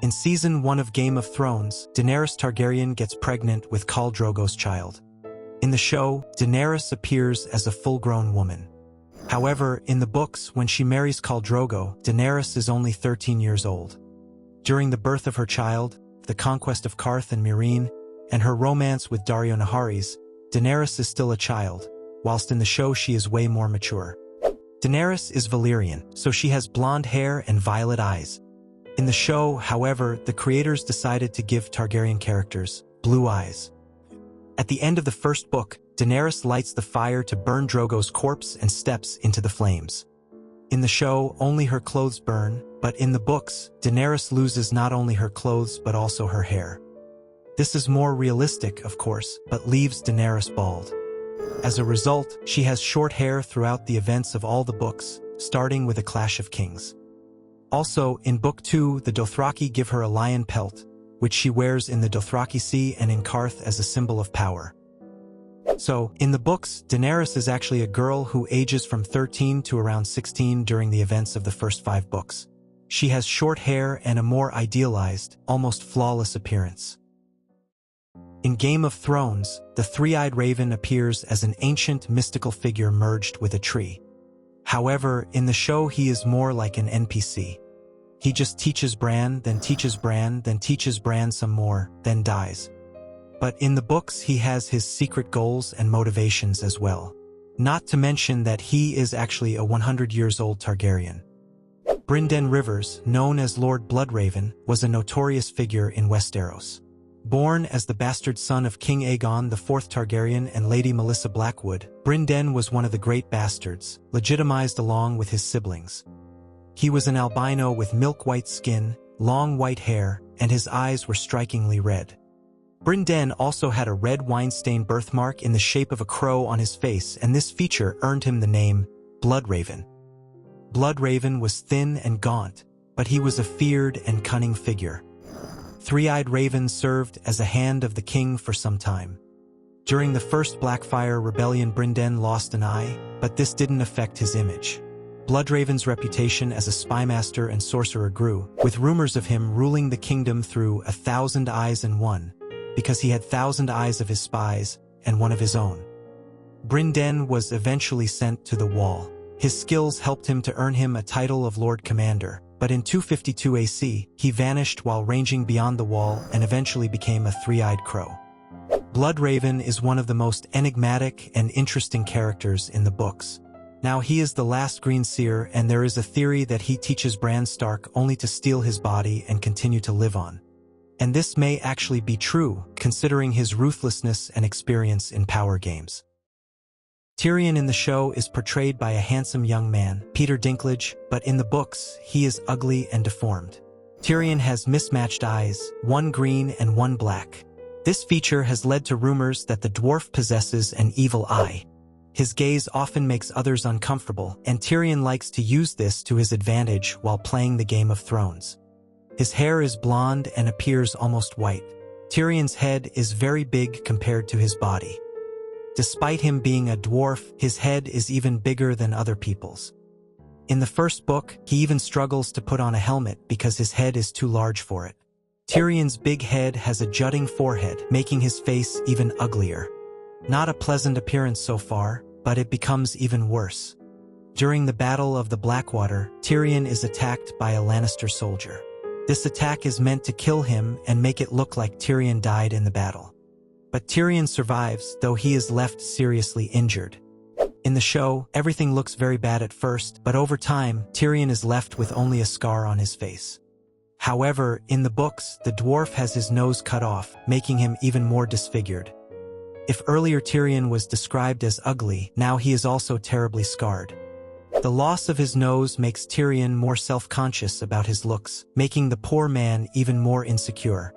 In Season 1 of Game of Thrones, Daenerys Targaryen gets pregnant with Khal Drogo's child. In the show, Daenerys appears as a full-grown woman. However, in the books, when she marries Khal Drogo, Daenerys is only 13 years old. During the birth of her child, the conquest of Qarth and Meereen, and her romance with Dario Naharis, Daenerys is still a child, whilst in the show she is way more mature. Daenerys is Valyrian, so she has blonde hair and violet eyes. In the show, however, the creators decided to give Targaryen characters blue eyes. At the end of the first book, Daenerys lights the fire to burn Drogo's corpse and steps into the flames. In the show, only her clothes burn, but in the books, Daenerys loses not only her clothes but also her hair. This is more realistic, of course, but leaves Daenerys bald. As a result, she has short hair throughout the events of all the books, starting with A Clash of Kings. Also, in Book 2, the Dothraki give her a lion pelt, which she wears in the Dothraki Sea and in Qarth as a symbol of power. So, in the books, Daenerys is actually a girl who ages from 13 to around 16 during the events of the first 5 books. She has short hair and a more idealized, almost flawless appearance. In Game of Thrones, the three-eyed raven appears as an ancient mystical figure merged with a tree. However, in the show he is more like an NPC. He just teaches Bran, then teaches Bran, then teaches Bran some more, then dies. But in the books he has his secret goals and motivations as well. Not to mention that he is actually a 100-years-old Targaryen. Brynden Rivers, known as Lord Bloodraven, was a notorious figure in Westeros. Born as the bastard son of King Aegon IV Targaryen and Lady Melissa Blackwood, Brynden was one of the great bastards, legitimized along with his siblings. He was an albino with milk-white skin, long white hair, and his eyes were strikingly red. Brynden also had a red wine-stained birthmark in the shape of a crow on his face, and this feature earned him the name Bloodraven. Bloodraven was thin and gaunt, but he was a feared and cunning figure. Three-eyed Raven served as a hand of the king for some time. During the first Blackfire Rebellion, Brynden lost an eye, but this didn't affect his image. Bloodraven's reputation as a spymaster and sorcerer grew, with rumors of him ruling the kingdom through 1,000 eyes in one, because he had 1,000 eyes of his spies and one of his own. Brynden was eventually sent to the Wall. His skills helped him to earn him a title of Lord Commander, but in 252 AC, he vanished while ranging beyond the Wall and eventually became a three-eyed crow. Bloodraven is one of the most enigmatic and interesting characters in the books. Now he is the last Green Seer, and there is a theory that he teaches Bran Stark only to steal his body and continue to live on. And this may actually be true, considering his ruthlessness and experience in power games. Tyrion in the show is portrayed by a handsome young man, Peter Dinklage, but in the books, he is ugly and deformed. Tyrion has mismatched eyes, one green and one black. This feature has led to rumors that the dwarf possesses an evil eye. His gaze often makes others uncomfortable, and Tyrion likes to use this to his advantage while playing the Game of Thrones. His hair is blonde and appears almost white. Tyrion's head is very big compared to his body. Despite him being a dwarf, his head is even bigger than other people's. In the first book, he even struggles to put on a helmet because his head is too large for it. Tyrion's big head has a jutting forehead, making his face even uglier. Not a pleasant appearance so far, but it becomes even worse. During the Battle of the Blackwater, Tyrion is attacked by a Lannister soldier. This attack is meant to kill him and make it look like Tyrion died in the battle. But Tyrion survives, though he is left seriously injured. In the show, everything looks very bad at first, but over time, Tyrion is left with only a scar on his face. However, in the books, the dwarf has his nose cut off, making him even more disfigured. If earlier Tyrion was described as ugly, now he is also terribly scarred. The loss of his nose makes Tyrion more self-conscious about his looks, making the poor man even more insecure.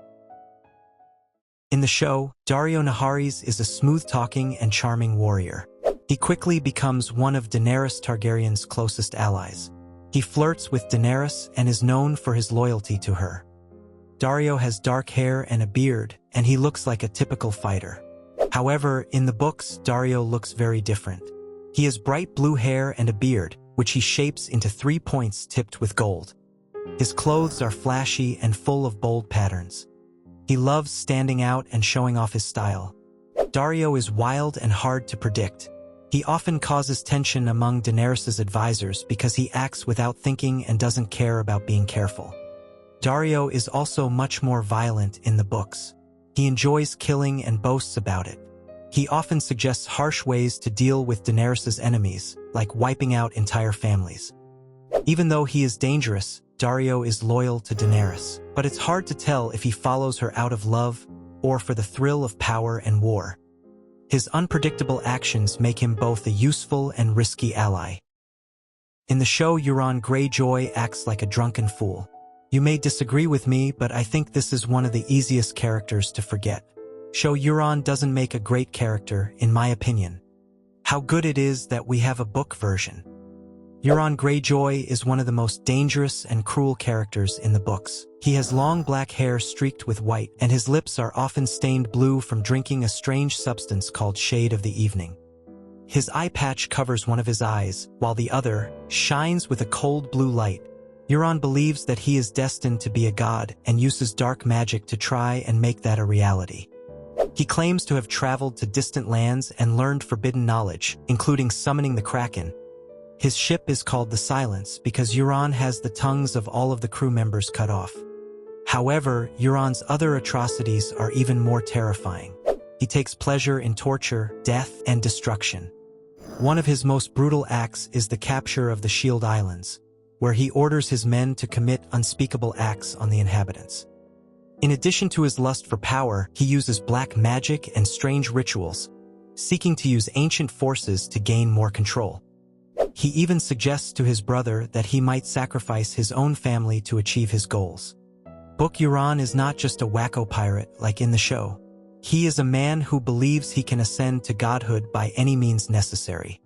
In the show, Dario Naharis is a smooth-talking and charming warrior. He quickly becomes one of Daenerys Targaryen's closest allies. He flirts with Daenerys and is known for his loyalty to her. Dario has dark hair and a beard, and he looks like a typical fighter. However, in the books, Dario looks very different. He has bright blue hair and a beard, which he shapes into 3 points tipped with gold. His clothes are flashy and full of bold patterns. He loves standing out and showing off his style. Dario is wild and hard to predict. He often causes tension among Daenerys' advisors because he acts without thinking and doesn't care about being careful. Dario is also much more violent in the books. He enjoys killing and boasts about it. He often suggests harsh ways to deal with Daenerys' enemies, like wiping out entire families. Even though he is dangerous, Dario is loyal to Daenerys, but it's hard to tell if he follows her out of love or for the thrill of power and war. His unpredictable actions make him both a useful and risky ally. In the show, Euron Greyjoy acts like a drunken fool. You may disagree with me, but I think this is one of the easiest characters to forget. Euron doesn't make a great character, in my opinion. How good it is that we have a book version. Euron Greyjoy is one of the most dangerous and cruel characters in the books. He has long black hair streaked with white, and his lips are often stained blue from drinking a strange substance called Shade of the Evening. His eye patch covers one of his eyes, while the other shines with a cold blue light. Euron believes that he is destined to be a god and uses dark magic to try and make that a reality. He claims to have traveled to distant lands and learned forbidden knowledge, including summoning the Kraken. His ship is called the Silence because Euron has the tongues of all of the crew members cut off. However, Euron's other atrocities are even more terrifying. He takes pleasure in torture, death, and destruction. One of his most brutal acts is the capture of the Shield Islands, where he orders his men to commit unspeakable acts on the inhabitants. In addition to his lust for power, he uses black magic and strange rituals, seeking to use ancient forces to gain more control. He even suggests to his brother that he might sacrifice his own family to achieve his goals. Book Euron is not just a wacko pirate like in the show. He is a man who believes he can ascend to godhood by any means necessary.